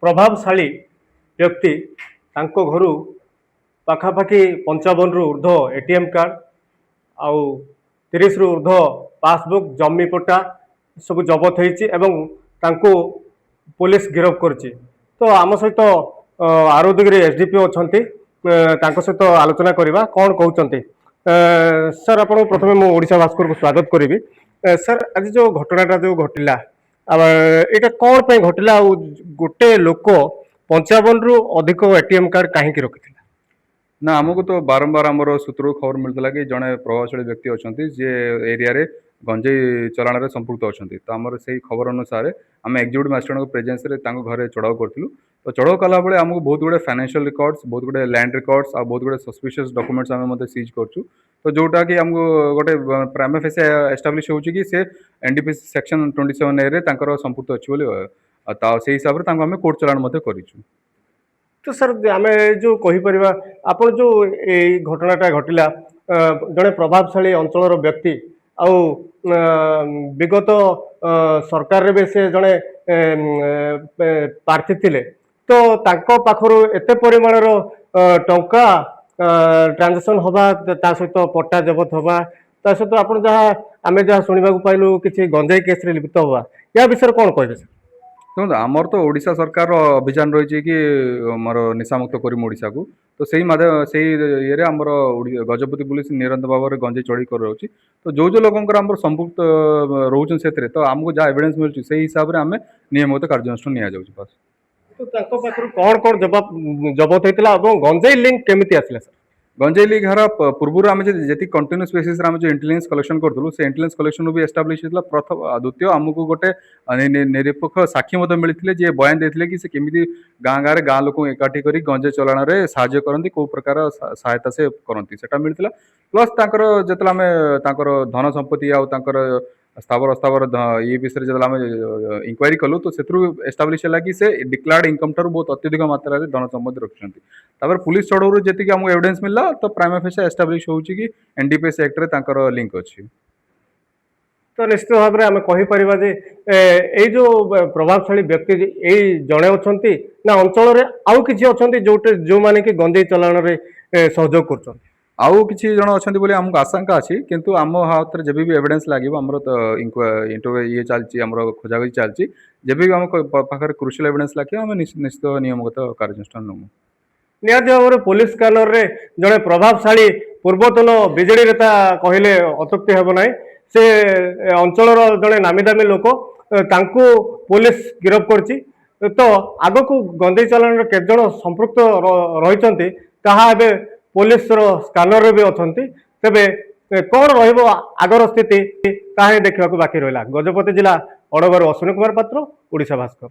प्रभावशाली व्यक्ति तांको घरु पाखापाखि 55 रु ऊर्ध्व एटीएम कार्ड आउ 30 रु ऊर्ध्व पासबुक जमी पट्टा सब जबत होती पुलिस गिरफ करछि। तो आम सहित आरोदगिरी एसडीपीओ अच्छा सहित आलोचना करवा कौन कहते सर आप प्रथम मु ओडिशा भास्कर को स्वागत करी। सर आज जो घटनाटा जो घटला यहाँ कौन पे घटला गोटे लोक 55 रु अधिक एटीएम कार्ड कहीं रखी ना आमको तो बारंबार आमर सूत्र खबर मिलता कि जड़े प्रभावशाली व्यक्ति अच्छा जी एरिया रे गंजेई चलाण में संपुक्त अच्छा। तो आमर से खबर अनुसार आम एक्जिक्यूटिव मजिस्ट्रेट प्रेजेंस रे घरे चढ़ाऊ करूँ। तो चढ़ाऊ कला बेले आमको बहुत गुड़े फाइनेंशियल रिकॉर्ड्स बहुत गुड़े लैंड रिकॉर्ड्स और बहुत गुड़े सस्पिशियस डॉक्यूमेंट्स आम सीज करूँ। तो जोटा कि आमको गोटे प्राइमा फेसी एस्टाब्लिश हो एनडीपीसी सेक्शन 27A रे संपुक्त अच्छी से हिसाब से आम कोर्ट चलाण करूँ। तो सर आम जो कहीपर आप जो घटनाटा घटला जड़े प्रभावशाली अंचल व्यक्ति आउ विगत सरकार रे से जड़े प्रार्थी थिले तो तांको पाखरु एते परिमाणर टंका ट्रांजेक्शन हवा सहित पट्टा जबत हवा सहित आप जहाँ आम जहाँ शुणा पाइलु कि गंजाई केस लिप्त हवा या विषय कौन कहे सर? देखो आमर तो ओडिशा सरकार अभियान रही कि मोर निशामुक्त करम ओडिशा को। तो सही माध्यम से ये आमर गजपति पुलिस निरंतर भाव में गंजे चढ़ी कर रही। तो जो लोकंर आम संपुक्त रोचन से तो आमको जहाँ एविडेंस मिलूँ से हिसाब से आम नियमित कार्यानुष्ठान नि जाऊँ बस। तो कौन कौन जबत होता गंजेई लिंक केमी आसला सर? गंजेई लिंक हर पूर्व आम जी कंटिन्यूस बेसिस आम जो इंटेलिजेंस कलेक्शन करूँ से इंटेलिजेंस कलेक्शन भी एस्टाब्लिश होता। प्रथम द्वितीय आमको गोटे निरपेक्ष साक्षी मिलते जी बयान देते कि केमी गाँ गाँव गाँ लोक एकाठी कर गंजे चलाण में साहय करती कौ प्रकार सहायता से करती से मिलता। प्लस जो आम धन संपत्ति आर स्थावर अस्थावर ये विषय जो आम इंक्वारी कलु तो से एस्टाब्लिश है कि से डिक्लार्ड इनकम ठार बहुत अत्यधिक मात्रा धन संपत्ति रखिंट। पुलिस चढ़ऊ जी आमको एविडेंस मिलला तो प्राइमा फेसी एस्टाब्लिश हो एनडीपीएस एक्ट रे लिंक अच्छी। तो निश्चित भाव में आम कहीपर ये जो प्रभावशाली व्यक्ति यही जड़े अच्छा ना अंचल आउ कि अच्छा जो मैंने कि गंजेई चलाण में सहयोग कर आउ किसी जन अच्छा बोली आमको आशंका अच्छी किंतु आम हाथ में जब भी एविडेंस लगे आमर तो ये चलती आम खोजाखोजी चलती जब भी आम पाखे क्रुशियल एविडेंस लगे आम निश्चित नियमगत कार्यानुष्ठान नमु। निहाती भाव में पुलिस स्कानर रे जड़े प्रभावशाली पूर्वतन बीजेडी नेता कहले अत्युक्ति हेब ना से अंचल जड़े नामी दामी लोक तांको पुलिस गिरफ करछि। तो आग को गंजेई चलाण के जन संपृक्त रही पुलिस स्कानर भी अच्छा तेरे कौन रगर स्थिति देखा बाकी रहा। गजपति जिला अड़गर अश्विनी कुमार पात्र, ओडिशा भास्कर।